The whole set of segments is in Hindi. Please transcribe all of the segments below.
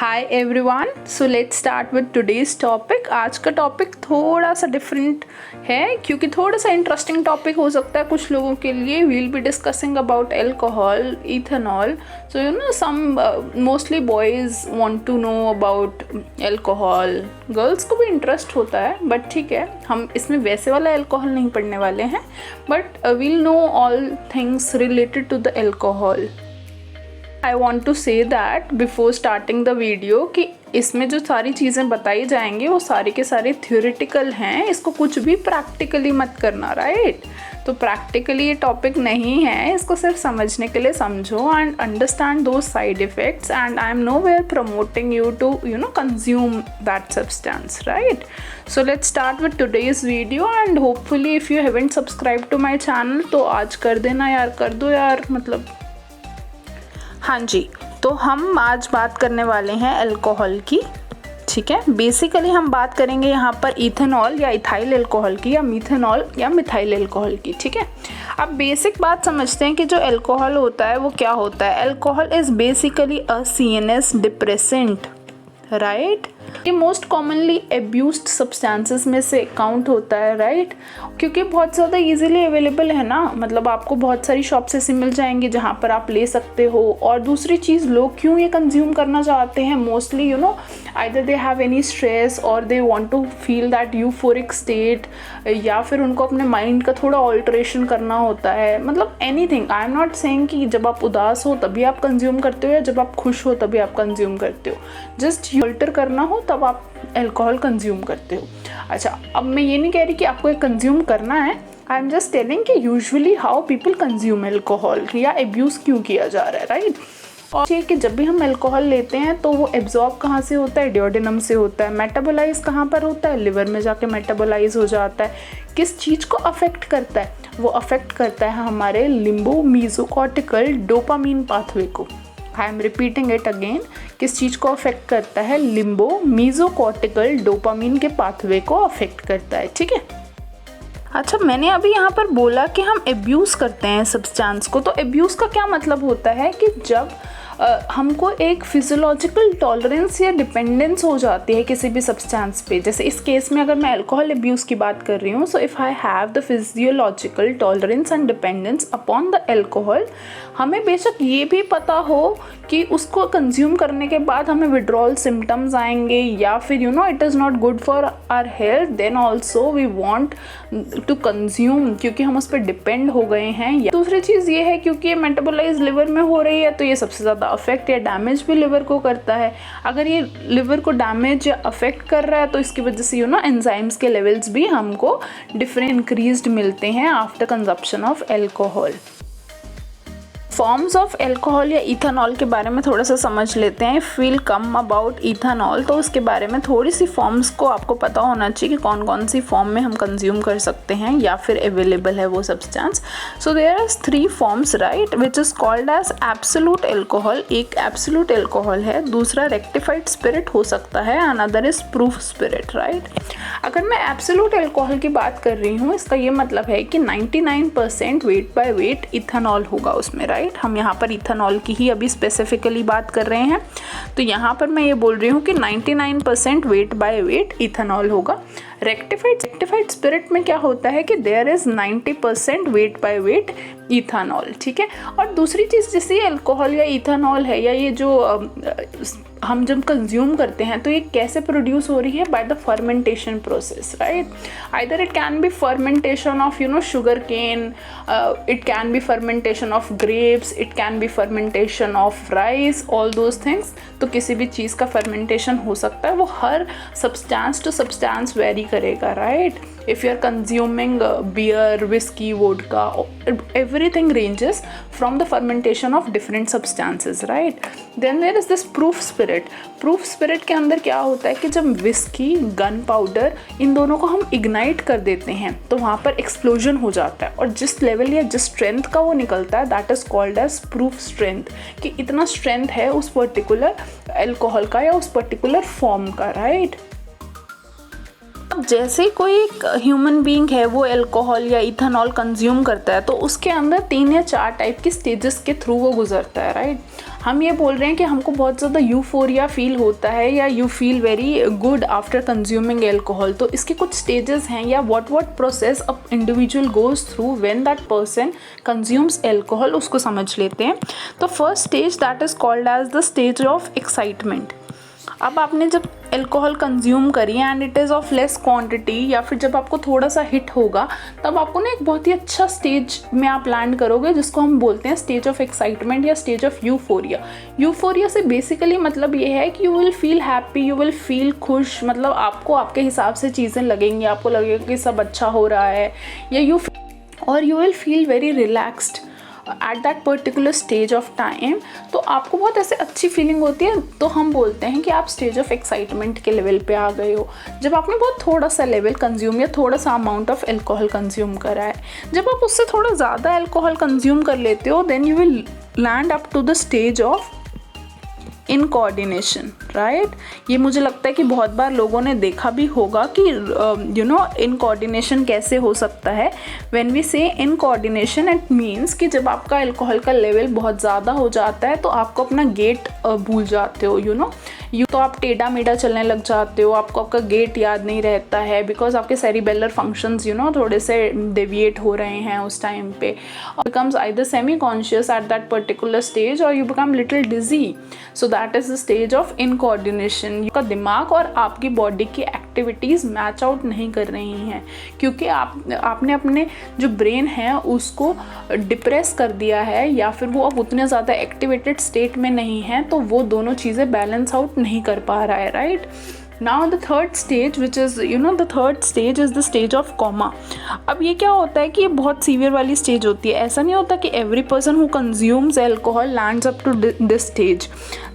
Hi everyone, so let's start with today's topic. आज का टॉपिक थोड़ा सा डिफरेंट है क्योंकि थोड़ा सा इंटरेस्टिंग टॉपिक हो सकता है कुछ लोगों के लिए। We'll be discussing about alcohol, ethanol. So you know some mostly boys want to know about alcohol, girls को भी इंटरेस्ट होता है, बट ठीक है, हम इसमें वैसे वाला अल्कोहल नहीं पढ़ने वाले हैं, but we'll know all things related to the alcohol. I want to say that before starting the video कि इसमें जो सारी चीज़ें बताई जाएंगी वो सारे के सारे थ्योरेटिकल हैं, इसको कुछ भी प्रैक्टिकली मत करना, राइट? तो प्रैक्टिकली ये टॉपिक नहीं है, इसको सिर्फ समझने के लिए समझो and understand those side effects. And I am nowhere promoting you to consume that substance, right? So let's start with today's video and hopefully if you haven't subscribe to my channel तो आज कर देना यार, कर दो यार, मतलब हाँ जी। तो हम आज बात करने वाले हैं अल्कोहल की, ठीक है। बेसिकली हम बात करेंगे यहाँ पर इथेनॉल या इथाइल अल्कोहल की, या मिथेनॉल या मिथाइल अल्कोहल की, ठीक है। अब बेसिक बात समझते हैं कि जो अल्कोहल होता है वो क्या होता है। Alcohol is basically a CNS depressant, right? ये मोस्ट कॉमनली एब्यूज्ड सब्सटेंसेस में से काउंट होता है, राइट? क्योंकि बहुत ज़्यादा इजीली अवेलेबल है ना, मतलब आपको बहुत सारी शॉप्स ऐसी मिल जाएंगी जहाँ पर आप ले सकते हो। और दूसरी चीज़, लोग क्यों ये कंज्यूम करना चाहते हैं mostly, either they have any stress और they want to feel that euphoric state, या फिर उनको अपने माइंड का थोड़ा ऑल्ट्रेशन करना होता है, मतलब anything. I am not saying कि जब आप उदास हो तभी आप कंज्यूम करते हो या जब आप खुश हो तभी आप कंज्यूम करते हो, जस्ट ऑल्टर करना हो तब आप अल्कोहल कंज्यूम करते हो। अच्छा, अब मैं ये नहीं कह रही कि आपको ये कंज्यूम करना है, आई एम जस्ट टेलिंग कि usually how people consume alcohol या एब्यूज़ क्यों किया जा रहा है, राइट? और ये कि जब भी हम अल्कोहल लेते हैं तो वो एब्जॉर्ब कहाँ से होता है, ड्यूओडेनम से होता है। मेटाबोलाइज कहाँ पर होता है, लिवर में जाके मेटाबोलाइज हो जाता है। किस चीज़ को अफेक्ट करता है, वो अफेक्ट करता है हमारे लिम्बो मीजोकॉर्टिकल डोपामीन पाथवे को। I am repeating it again, किस चीज़ को अफेक्ट करता है, लिम्बो मीजोकॉर्टिकल डोपामीन के पाथवे को अफेक्ट करता है, ठीक है। अच्छा, मैंने अभी यहाँ पर बोला कि हम एब्यूज़ करते हैं सब्सटेंस को, तो एब्यूज़ का क्या मतलब होता है कि जब हमको एक फिजियोलॉजिकल टॉलरेंस या डिपेंडेंस हो जाती है किसी भी सब्सटेंस पे। जैसे इस केस में अगर मैं अल्कोहल एब्यूज़ की बात कर रही हूँ, so if I have the physiological tolerance and dependence upon the alcohol, हमें बेशक ये भी पता हो कि उसको कंज्यूम करने के बाद हमें विड्रॉल सिम्टम्स आएंगे या फिर it is not good for our health, then also we want to consume क्योंकि हम उस पर डिपेंड हो गए हैं। दूसरी चीज़ ये है क्योंकि ये मेटाबोलाइज लिवर में हो रही है तो ये सबसे ज़्यादा अफेक्ट या डैमेज भी लिवर को करता है। अगर ये लिवर को डैमेज या अफेक्ट कर रहा है तो इसकी वजह से एंजाइम्स के लेवल्स भी हमको डिफरेंट इंक्रीज्ड मिलते हैं after consumption of alcohol. Forms of alcohol या इथेनॉल के बारे में थोड़ा सा समझ लेते हैं। If we'll come about ethanol तो उसके बारे में थोड़ी सी फॉर्म्स को आपको पता होना चाहिए कि कौन कौन सी फॉर्म में हम कंज्यूम कर सकते हैं या फिर अवेलेबल है वो substance. So there are 3 forms, right, which is called as absolute alcohol. एक एब्सोल्यूट अल्कोहल है, दूसरा रेक्टिफाइड स्पिरिट हो सकता है, another is proof spirit, right. अगर मैं एब्सोल्यूट अल्कोहल की बात कर रही हूँ, इसका ये मतलब है कि 99% वेट बाय वेट इथेनॉल होगा उसमें, राइट। हम यहाँ पर इथेनॉल की ही अभी स्पेसिफिकली बात कर रहे हैं, तो यहाँ पर मैं ये बोल रही हूँ कि 99% वेट बाय वेट इथेनॉल होगा। रेक्टिफाइड स्पिरिट में क्या होता है कि there is 90% weight by weight ethanol, ठीक है। और दूसरी चीज़, जैसे अल्कोहल या इथेनॉल है या ये जो हम जब कंज्यूम करते हैं तो ये कैसे प्रोड्यूस हो रही है, by the fermentation process, right. Either it can be fermentation of sugar cane, it can be fermentation of grapes, it can be fermentation of rice, all those things. तो किसी भी चीज़ का फर्मेंटेशन हो सकता है, वो हर सब्सटेंस टू सब्सटेंस वेरी करेगा, right. If you are consuming beer, whisky, vodka, everything ranges from the fermentation of different substances, right? Then there is this proof spirit. Proof spirit के अंदर क्या होता है कि जब विस्की, गन पाउडर, इन दोनों को हम इग्नाइट कर देते हैं तो वहाँ पर एक्सप्लोजन हो जाता है और जिस लेवल या जिस स्ट्रेंथ का वो निकलता है, that is called as proof strength, कि इतना स्ट्रेंथ है उस पर्टिकुलर अल्कोहल का या उस पर्टिकुलर फॉर्म का, राइट। अब जैसे कोई एक ह्यूमन बीइंग है वो अल्कोहल या इथेनॉल कंज्यूम करता है तो उसके अंदर 3 या 4 टाइप की स्टेजेस के थ्रू वो गुजरता है, राइट। हम ये बोल रहे हैं कि हमको बहुत ज़्यादा यूफोरिया फील होता है या you feel very good after consuming alcohol. तो इसके कुछ स्टेजेस हैं या what process a individual goes through when that person consumes alcohol, उसको समझ लेते हैं। तो first stage that is called as the stage of excitement. अब आपने जब एल्कोहल कंज्यूम करी and it is of less quantity, या फिर जब आपको थोड़ा सा हिट होगा, तब आपको ना एक बहुत ही अच्छा स्टेज में आप लैंड करोगे जिसको हम बोलते हैं स्टेज ऑफ एक्साइटमेंट या स्टेज ऑफ यूफोरिया। यूफोरिया से बेसिकली मतलब ये है कि you will feel happy, you will feel खुश, मतलब आपको आपके हिसाब से चीज़ें लगेंगी, आपको लगेगा कि सब अच्छा हो रहा है, या you will feel very relaxed eight that particular stage of time. तो आपको बहुत ऐसे अच्छी फीलिंग होती है, तो हम बोलते हैं कि आप स्टेज ऑफ एक्साइटमेंट के लेवल पे आ गए हो। जब आपने बहुत थोड़ा सा लेवल कंज्यूम या थोड़ा सा अमाउंट ऑफ एल्कोहल कंज्यूम करा है, जब आप उससे थोड़ा ज़्यादा एल्कोहल कंज्यूम कर लेते हो, then you will land up to the stage of incoordination, right. ये मुझे लगता है कि बहुत बार लोगों ने देखा भी होगा कि इनकोऑर्डिनेशन कैसे हो सकता है। व्हेन वी से इनकोऑर्डिनेशन, इट मीन्स कि जब आपका अल्कोहल का लेवल बहुत ज़्यादा हो जाता है तो आपको अपना गेट भूल जाते हो, तो आप टेढ़ा मेढ़ा चलने लग जाते हो, आपको आपका गेट याद नहीं रहता है, बिकॉज आपके सेरिबेलर फंक्शंस थोड़े से डेविएट हो रहे हैं उस टाइम पे। Becomes either semi conscious at that particular stage और you become little dizzy. So that is the stage of incoordination. आपका दिमाग और आपकी बॉडी की एक्टिविटीज़ मैच आउट नहीं कर रही हैं, क्योंकि आपने अपने जो ब्रेन है उसको डिप्रेस कर दिया है, या फिर वो अब उतने ज़्यादा एक्टिवेटेड स्टेट में नहीं है, तो वो दोनों चीज़ें बैलेंस आउट नहीं कर पा रहा है, right. Now the third stage, which is the third stage is the stage of coma. अब ये क्या होता है कि ये बहुत सीवियर वाली स्टेज होती है। ऐसा नहीं होता कि every person who consumes alcohol lands up to this stage.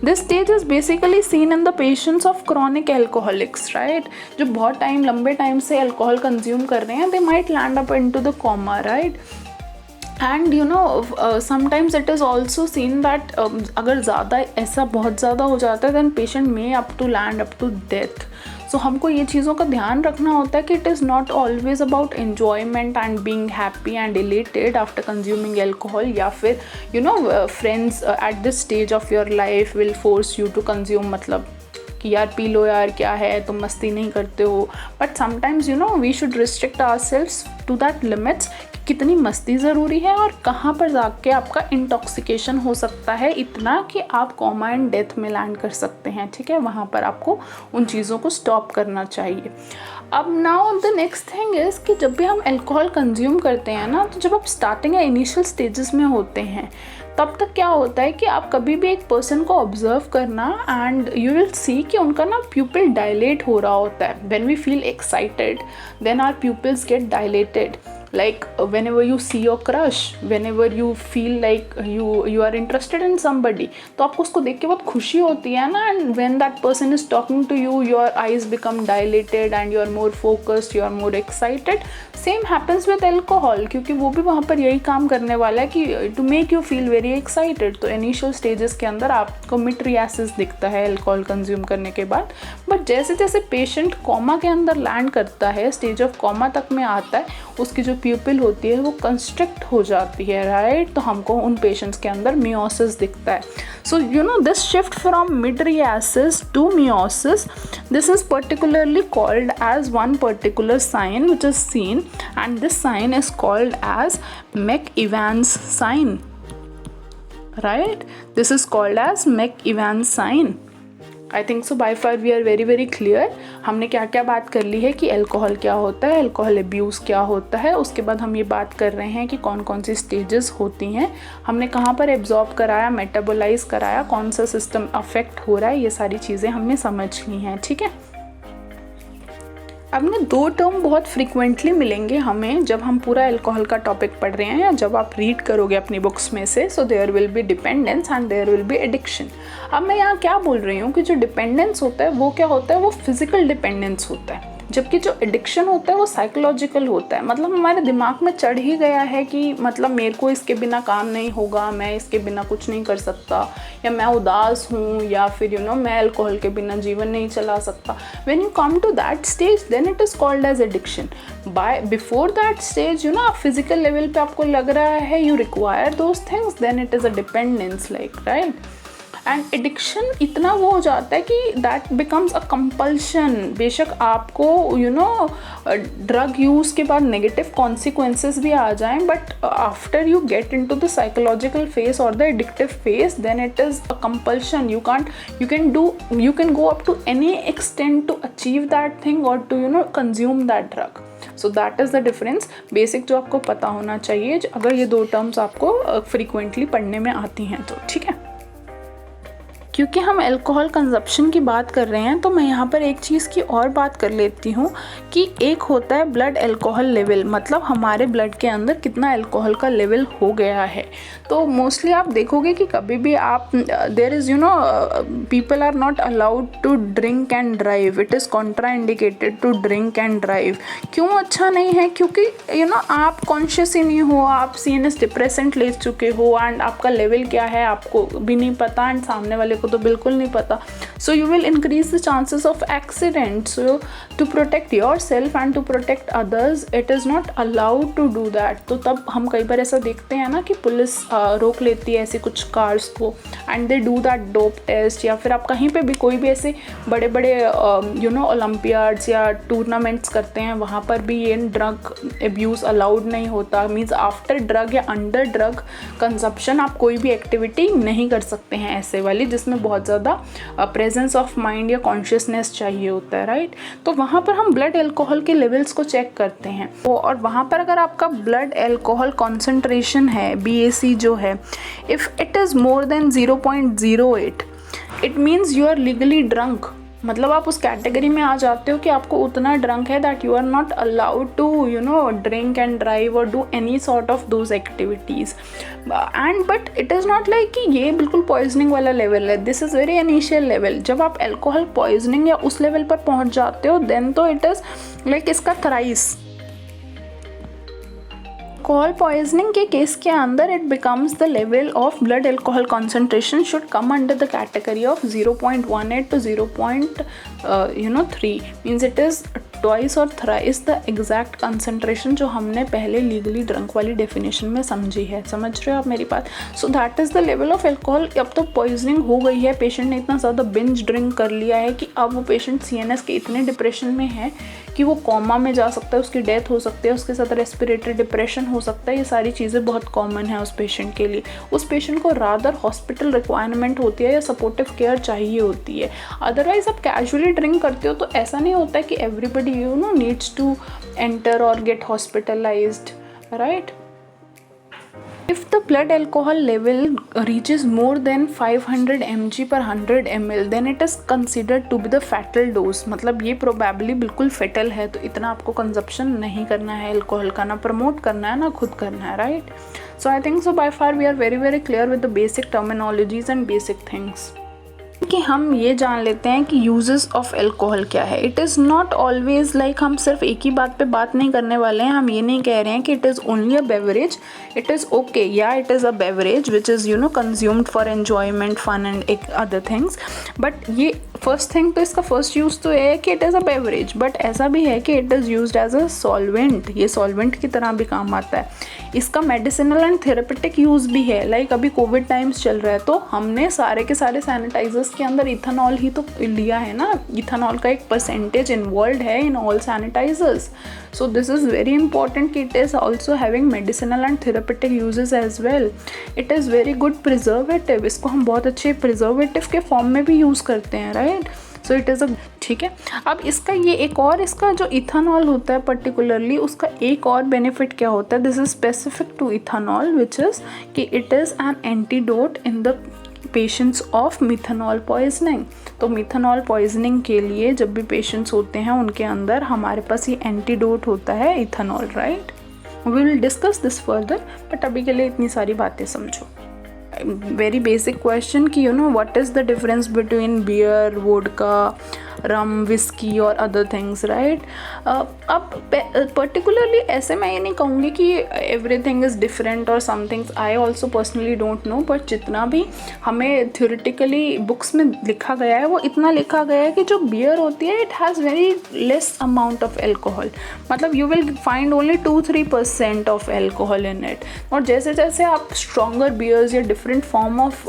This stage is basically seen in the patients of chronic alcoholics, right? जो बहुत लंबे टाइम से अल्कोहल कंज्यूम कर रहे हैं, they might land up into the coma, right? And sometimes it is also seen that अगर ज़्यादा ऐसा बहुत ज़्यादा हो जाता है then patient may up to land up to death. So हमको ये चीज़ों का ध्यान रखना होता है कि it is not always about enjoyment and being happy and elated after consuming alcohol, या फिर friends at this stage of your life will force you to consume, मतलब कि यार पी लो यार, क्या है तुम मस्ती नहीं करते हो। But sometimes we should restrict ourselves to that limits, कितनी मस्ती ज़रूरी है और कहाँ पर जाके आपका इंटॉक्सिकेशन हो सकता है इतना कि आप कोमा एंड डेथ में लैंड कर सकते हैं, ठीक है। वहाँ पर आपको उन चीज़ों को स्टॉप करना चाहिए। अब now the next thing is कि जब भी हम अल्कोहल कंज्यूम करते हैं ना, तो जब आप स्टार्टिंग या इनिशियल स्टेजेस में होते हैं, तब तक क्या होता है कि आप कभी भी एक पर्सन को ऑब्जर्व करना एंड यू विल सी कि उनका ना प्यूपिल डायलेट हो रहा होता है। When we feel excited then our pupils get dilated, like whenever you see your crush, whenever you feel like you are interested in somebody, तो आपको उसको देख के बहुत खुशी होती है ना, and when that person is talking to you, your eyes become dilated and you are more focused, you are more excited. Same happens with alcohol, क्योंकि वो भी वहाँ पर यही काम करने वाला है कि to make you feel very excited। तो initial stages के अंदर आपको मिट्रियासिस दिखता है अल्कोहल कंज्यूम करने के बाद, बट जैसे जैसे पेशेंट कोमा के अंदर लैंड करता है, स्टेज ऑफ कोमा तक में आता है, उसकी जो प्यूपिल होती है वो कंस्ट्रिक्ट हो जाती है, राइट। तो हमको उन पेशेंट्स के अंदर मियोसिस दिखता है। So this shift from mydriasis to miosis, this is particularly called as one particular sign which is seen, and this sign is called as McEwan's sign, right. This is called as McEwan's sign. I think so by far we are very very clear. हमने क्या क्या बात कर ली है कि अल्कोहल क्या होता है, अल्कोहल अब्यूज़ क्या होता है, उसके बाद हम ये बात कर रहे हैं कि कौन कौन सी स्टेजेस होती हैं, हमने कहाँ पर एब्जॉर्ब कराया, मेटाबोलाइज कराया, कौन सा सिस्टम अफेक्ट हो रहा है, ये सारी चीज़ें हमने समझ ली हैं, ठीक है। अब ना दो टर्म बहुत फ्रीक्वेंटली मिलेंगे हमें जब हम पूरा अल्कोहल का टॉपिक पढ़ रहे हैं या जब आप रीड करोगे अपनी बुक्स में से। So there will be dependence and there will be addiction. अब मैं यहाँ क्या बोल रही हूँ कि जो डिपेंडेंस होता है वो क्या होता है, वो फिजिकल डिपेंडेंस होता है, जबकि जो एडिक्शन होता है वो साइकोलॉजिकल होता है। मतलब हमारे दिमाग में चढ़ ही गया है कि मतलब मेरे को इसके बिना काम नहीं होगा, मैं इसके बिना कुछ नहीं कर सकता, या मैं उदास हूँ, या फिर मैं अल्कोहल के बिना जीवन नहीं चला सकता। When you come to that stage then it is called as addiction. Before that stage आप फिजिकल लेवल पे आपको लग रहा है you require those things, then it is a dependence, like, right. And addiction इतना वो हो जाता है कि दैट बिकम्स अ कंपल्शन। बेशक आपको ड्रग यूज़ के बाद नेगेटिव कॉन्सिक्वेंसेस भी आ जाएं, but after you get into the psychological phase और the addictive phase, then it is a compulsion. You can go up to any extent to achieve that thing और to consume that drug. So that is the difference, basic जो आपको पता होना चाहिए अगर ये दो टर्म्स आपको फ्रीक्वेंटली पढ़ने में आती हैं तो, ठीक है। क्योंकि हम अल्कोहल कंजप्शन की बात कर रहे हैं तो मैं यहाँ पर एक चीज़ की और बात कर लेती हूँ कि एक होता है ब्लड अल्कोहल लेवल, मतलब हमारे ब्लड के अंदर कितना अल्कोहल का लेवल हो गया है। तो मोस्टली आप देखोगे कि कभी भी आप there is people are not allowed to drink and drive, it is contraindicated to drink and drive. क्यों अच्छा नहीं है? क्योंकि आप कॉन्शियस ही नहीं हो, आप CNS डिप्रेसेंट ले चुके हो एंड आपका लेवल क्या है आपको भी नहीं पता एंड सामने वाले को तो बिल्कुल नहीं पता। So you will increase the chances of accident. So to protect yourself and to protect others it is not allowed to do that. तो तब हम कई बार ऐसा देखते हैं ना कि पुलिस रोक लेती है ऐसे कुछ कार्स को and they do that dope test, या फिर आप कहीं पे भी कोई भी ऐसे बड़े बड़े ओलंपियाड्स या टूर्नामेंट्स करते हैं, वहाँ पर भी ये ड्रग एब्यूज़ अलाउड नहीं होता। मीन्स आफ्टर ड्रग या अंडर ड्रग कंजप्शन आप कोई भी एक्टिविटी नहीं कर सकते हैं ऐसे वाली जिसमें बहुत ज़्यादा प्रेजेंस ऑफ माइंड या कॉन्शियसनेस चाहिए होता है, राइट। तो वहाँ पर हम ब्लड अल्कोहल के लेवल्स को चेक करते हैं और वहाँ पर अगर आपका ब्लड अल्कोहल कॉन्सेंट्रेशन है BAC जो है, if it is more then 0.08 it means you are legally drunk. मतलब आप उस कैटेगरी में आ जाते हो कि आपको उतना ड्रंक है that you are not allowed to drink and drive और do any sort of those activities. And but it is not like कि ये बिल्कुल पॉइजनिंग वाला लेवल है, this is very initial level. जब आप अल्कोहल पॉइजनिंग या उस लेवल पर पहुंच जाते हो देन तो इट इज़ लाइक इसका थ्राइस। अल्कोहल पॉइजनिंग के केस के अंदर it becomes the level of blood alcohol concentration should come under the category of 0.18 to 0.3 means it is twice और थ्राइस द एग्जैक्ट कंसंट्रेशन जो हमने पहले लीगली ड्रंक वाली डेफिनेशन में समझी है। समझ रहे हो आप मेरी बात? सो that is the level of alcohol. अब तो पॉइजनिंग हो गई है, पेशेंट ने इतना ज़्यादा बिंज ड्रिंक कर लिया है कि अब वो पेशेंट CNS के इतने डिप्रेशन में है कि वो कोमा में जा सकता है, उसकी डेथ हो सकती है, उसके साथ रेस्पिरेटरी डिप्रेशन हो सकता है। ये सारी चीज़ें बहुत कॉमन है उस पेशेंट के लिए। उस पेशेंट को रादर हॉस्पिटल रिक्वायरमेंट होती है या सपोर्टिव केयर चाहिए होती है। अदरवाइज आप कैजुअली ड्रिंक करते हो तो ऐसा नहीं होता है कि everybody needs to enter or get hospitalized, right? If the blood alcohol level reaches more than 500 mg per 100 ml then it is considered to be the fatal dose। मतलब ये probably बिल्कुल fatal है, तो इतना आपको consumption नहीं करना है अल्कोहल का, ना प्रमोट करना है ना खुद करना है, right? So I think so by far we are very clear with the basic terminologies and basic things। कि हम ये जान लेते हैं कि यूजेस ऑफ अल्कोहल क्या है। It is not always like हम सिर्फ एक ही बात पे बात नहीं करने वाले हैं। हम ये नहीं कह रहे हैं कि it is only a beverage. It is okay, या it is a beverage which is consumed for enjoyment, fun and other things. But ये फर्स्ट थिंग तो इसका फर्स्ट यूज़ तो है कि it is a beverage, but ऐसा भी है कि it is used as a solvent. ये सॉल्वेंट की तरह भी काम आता है। इसका मेडिसिनल एंड थेरेपेटिक यूज़ भी है। लाइक अभी कोविड टाइम्स चल रहा है तो हमने सारे के सारे सैनिटाइजर्स के अंदर इथेनॉल ही तो लिया है ना। इथेनॉल का एक परसेंटेज इन्वॉल्व है in all sanitisers. So this is very important कि it is also having medicinal and therapeutic uses as well. It is very good preservative. इसको हम बहुत अच्छे प्रिजर्वेटिव के फॉर्म में भी यूज़ करते हैं, राइट। सो इट इज़ अ ठीक है। अब इसका ये एक और इसका जो इथेनॉल होता है पर्टिकुलरली, उसका एक और बेनिफिट क्या होता है, this is specific to ethanol which is कि it is an antidote in the patients of methanol poisoning. तो मिथेनॉल पॉइजनिंग के लिए जब भी पेशेंट्स होते हैं उनके अंदर हमारे पास ये एंटीडोट होता है ethanol, right. We will discuss this further, but अभी के लिए इतनी सारी बातें समझो। वेरी बेसिक क्वेश्चन कि what is the difference between beer, vodka, rum, whisky और अदर थिंग्स, राइट। अब पर्टिकुलरली ऐसे मैं ये नहीं कहूँगी कि एवरीथिंग इज़ डिफरेंट और somethings I also personally don't know, but जितना भी हमें थ्योरेटिकली बुक्स में लिखा गया है वो इतना लिखा गया है कि जो बियर होती है it has very less amount of alcohol. मतलब you will find only 2-3% of alcohol in it. और जैसे जैसे आप स्ट्रॉन्गर बियर्स या डिफरेंट फॉर्म ऑफ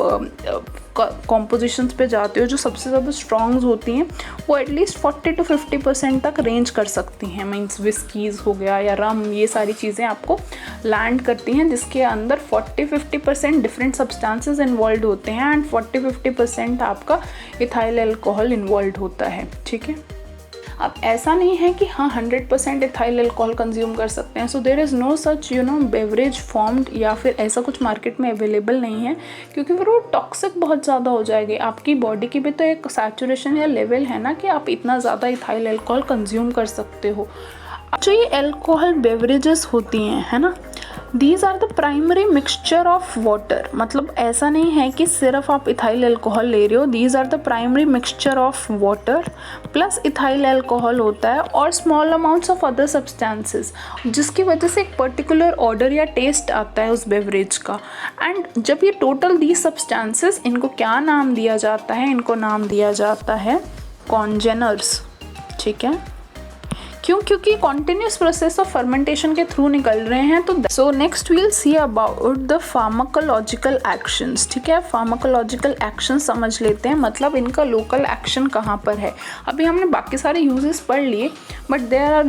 कॉम्पोजिशंस पे जाते हो जो सबसे ज़्यादा स्ट्रॉन्ग्स होती हैं वो एटलीस्ट 40 to 50% तक रेंज कर सकती हैं। मीन्स विस्कीज़ हो गया या रम, ये सारी चीज़ें आपको लैंड करती हैं जिसके अंदर 40-50% डिफरेंट सब्सटेंसेस इन्वॉल्व होते हैं एंड 40-50% आपका इथाइल अल्कोहल इन्वॉल्व होता है। ठीक है, अब ऐसा नहीं है कि हाँ 100% इथाइल अल्कोहल कंज्यूम कर सकते हैं। So there is no such beverage formed या फिर ऐसा कुछ मार्केट में अवेलेबल नहीं है, क्योंकि फिर वो टॉक्सिक बहुत ज़्यादा हो जाएगी। आपकी बॉडी की भी तो एक सैचुरेशन या लेवल है ना कि आप इतना ज़्यादा इथाइल अल्कोहल कंज्यूम कर सकते हो। जो ये अल्कोहल बेवरेजेस होती हैं, है ना, these are the primary mixture of water. मतलब ऐसा नहीं है कि सिर्फ आप इथाइल अल्कोहल ले रहे हो, these are the primary mixture of water plus ethyl alcohol होता है और small amounts of other substances, जिसकी वजह से एक पर्टिकुलर ऑर्डर या टेस्ट आता है उस बेवरेज का। एंड जब ये टोटल दीज सब्सटेंसेस, इनको क्या नाम दिया जाता है, इनको नाम दिया जाता है कॉन्जेनर्स। ठीक है, क्योंकि कॉन्टिन्यूस प्रोसेस ऑफ फर्मेंटेशन के थ्रू निकल रहे हैं। तो so next we'll see about the pharmacological actions. ठीक है, फार्माकोलॉजिकल एक्शन समझ लेते हैं, मतलब इनका लोकल एक्शन कहाँ पर है। अभी हमने बाकी सारे यूजेस पढ़ लिए, but there are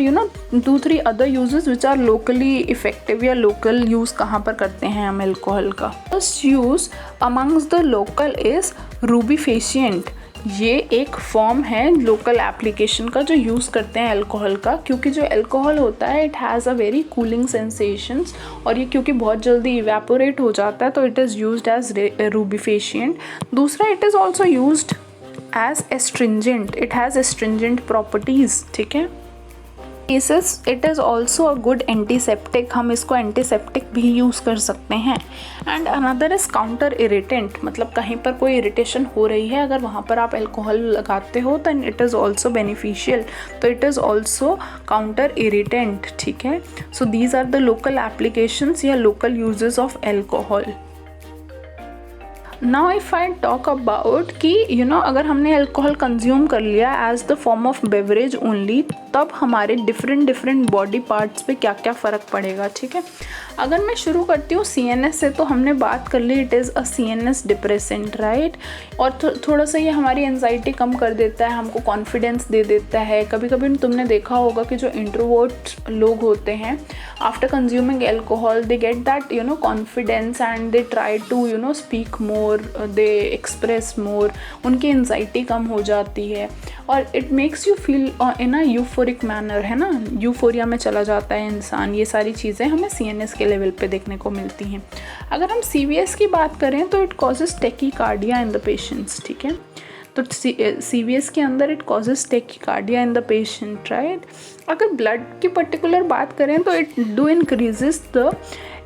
2-3 other uses which are locally effective, या लोकल यूज़ कहाँ पर करते हैं हम अल्कोहल का। First use amongst the local is rubefacient. ये एक फॉर्म है लोकल एप्लीकेशन का जो यूज़ करते हैं अल्कोहल का, क्योंकि जो अल्कोहल होता है it has a very cooling sensations, और ये क्योंकि बहुत जल्दी इवेपोरेट हो जाता है तो it is used as rubefacient. दूसरा, it is also used as astringent, it has astringent properties. ठीक है, it is also a good antiseptic, हम इसको एंटीसेप्टिक भी यूज़ कर सकते हैं। And another is counter irritant, मतलब कहीं पर कोई इरिटेशन हो रही है, अगर वहाँ पर आप अल्कोहल लगाते हो तो इट इज़ ऑल्सो बेनिफिशियल, तो it is also counter irritant. ठीक है, so these are the local applications या local uses of alcohol. Now if I talk about कि अगर हमने अल्कोहल कंज्यूम कर लिया as the form of beverage only, तब हमारे डिफरेंट बॉडी पार्ट्स पे क्या क्या फ़र्क पड़ेगा। ठीक है, अगर मैं शुरू करती हूँ CNS से, तो हमने बात कर ली it is a CNS depressant, right. और थोड़ा सा ये हमारी एंजाइटी कम कर देता है, हमको कॉन्फिडेंस दे देता है। कभी कभी तुमने देखा होगा कि जो इंट्रोवर्ट लोग होते हैं, after consuming alcohol they get that confidence and they try to speak more, they express more, उनकी एंजाइटी कम हो जाती है और it makes you feel in a euphoric manner, है ना, यूफोरिया में चला जाता है इंसान। ये सारी चीज़ें हमें CNS के लेवल पे देखने को मिलती हैं। अगर हम CVS की बात करें तो it causes tachycardia in the patients. ठीक है, तो CVS के अंदर it causes tachycardia in the patient, right. अगर ब्लड की पर्टिकुलर बात करें तो it do increases the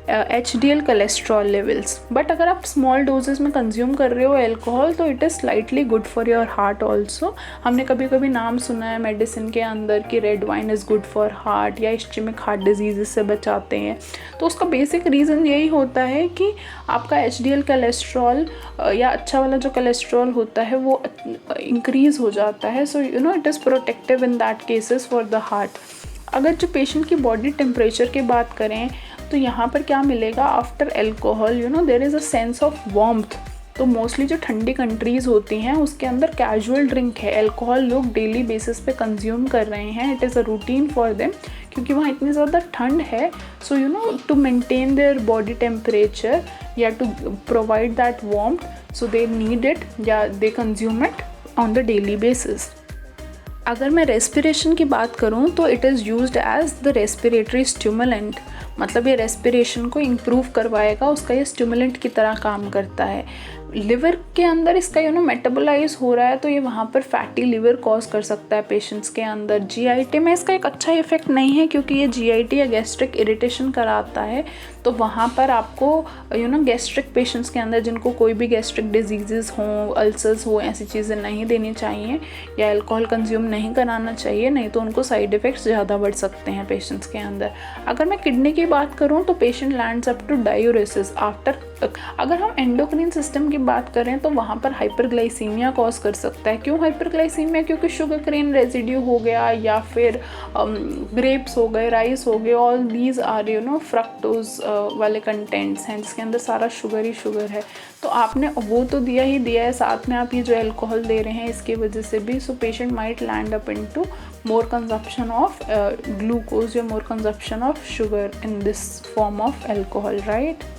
HDL cholesterol levels, but अगर आप स्मॉल डोजेस में कंज्यूम कर रहे हो अल्कोहल तो it is slightly good for your heart also. हमने कभी कभी नाम सुना है मेडिसिन के अंदर कि red wine is good for heart या इस्चेमिक हार्ट डिजीज़ से बचाते हैं, तो उसका बेसिक रीज़न यही होता है कि आपका HDL कोलेस्ट्रॉल या अच्छा वाला जो कोलेस्ट्रॉल होता है वो इंक्रीज़ हो जाता है। So it is protective in that cases for the heart. अगर जो पेशेंट की बॉडी टेम्परेचर की बात करें तो यहाँ पर क्या मिलेगा, after alcohol there is a sense of warmth. तो मोस्टली जो ठंडी कंट्रीज़ होती हैं उसके अंदर कैजुअल ड्रिंक है, अल्कोहल लोग डेली बेसिस पे कंज्यूम कर रहे हैं, it is a routine for them, क्योंकि वहाँ इतनी ज़्यादा ठंड है। So to maintain their body temperature या to provide that warmth, so they need it या they consume it on the daily basis. अगर मैं रेस्पिरेशन की बात करूं तो it is used as the respiratory stimulant, मतलब ये रेस्पिरेशन को इम्प्रूव करवाएगा, उसका ये स्टिमुलेंट की तरह काम करता है। लिवर के अंदर इसका मेटाबोलाइज हो रहा है तो ये वहाँ पर फैटी लिवर कॉज कर सकता है पेशेंट्स के अंदर। GIT में इसका एक अच्छा इफेक्ट नहीं है क्योंकि ये GIT या गैस्ट्रिक इरिटेशन कराता है, तो वहाँ पर आपको गैस्ट्रिक पेशेंट्स के अंदर जिनको कोई भी गैस्ट्रिक डिजीज़ हों, अल्सर्स हो, ऐसी चीज़ें नहीं देनी चाहिए या अल्कोहल कंज्यूम नहीं कराना चाहिए, नहीं तो उनको साइड इफ़ेक्ट्स ज़्यादा बढ़ सकते हैं पेशेंट्स के अंदर। अगर मैं किडनी की बात करूँ तो patient lands up to diuresis after अगर हम एंडोक्राइन सिस्टम की बात करें तो वहाँ पर हाइपरग्लाइसीमिया कॉज कर सकता है। क्यों हाइपरग्लाइसीमिया? क्योंकि शुगर केन रेजिड्यू हो गया या फिर ग्रेप्स हो गए, राइस हो गए, ऑल दीज आर फ्रक्टोज वाले कंटेंट्स हैं जिसके अंदर सारा शुगर ही शुगर है। तो आपने वो तो दिया ही दिया है, साथ में आप ये जो अल्कोहल दे रहे हैं इसकी वजह से भी, so patient might land up into more consumption of glucose or more consumption of sugar in this form of alcohol, right?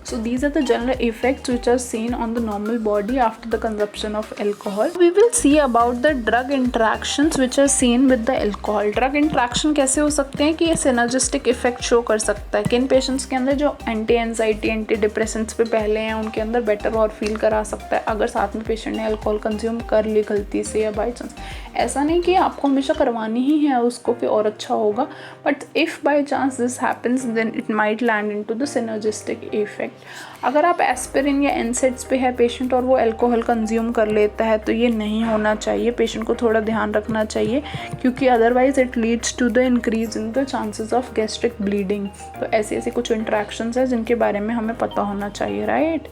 So these are the general effects which are seen on the normal body after the consumption of alcohol. We will see about the drug interactions which are seen with the alcohol. Drug interaction कैसे हो सकते हैं कि ये synergistic effect show कर सकता है। किन पेशेंट्स के अंदर जो एंटी एंजाइटी, एंटी डिप्रेसेंट्स पे पहले हैं उनके अंदर बेटर और फील करा सकता है अगर साथ में पेशेंट ने अल्कोहल कंज्यूम कर ली गलती से या बाई चांस। ऐसा नहीं कि आपको हमेशा करवानी ही है उसको कि और अच्छा होगा, but if by chance this happens then it might land into the synergistic effect. अगर आप एस्पिरिन या एनसेड्स पे है पेशेंट और वो अल्कोहल कंज्यूम कर लेता है तो ये नहीं होना चाहिए, पेशेंट को थोड़ा ध्यान रखना चाहिए क्योंकि otherwise it leads to the increase in the chances of gastric bleeding. तो ऐसी ऐसी कुछ इंट्रैक्शंस हैं जिनके बारे में हमें पता होना चाहिए, right?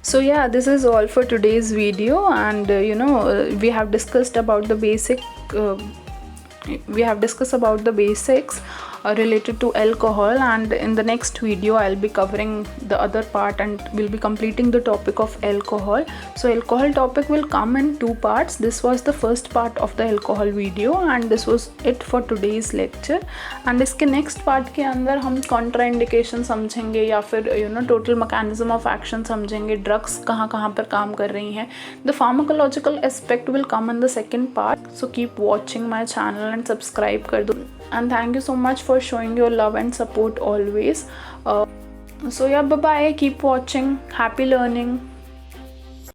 So yeah, this is all for today's video, and we have discussed about the basics related to alcohol, and in the next video I'll be covering the other part and we'll be completing the topic of alcohol. So alcohol topic will come in 2 parts. This was the first part of the alcohol video and this was it for today's lecture, and इसके next part के अंदर हम contraindication समझेंगे या फिर total mechanism of action समझेंगे, drugs कहाँ कहाँ पर काम कर रही हैं. The pharmacological aspect will come in the second part, so keep watching my channel and subscribe कर दो. And thank you so much for showing your love and support always. So yeah, bye bye, keep watching, happy learning.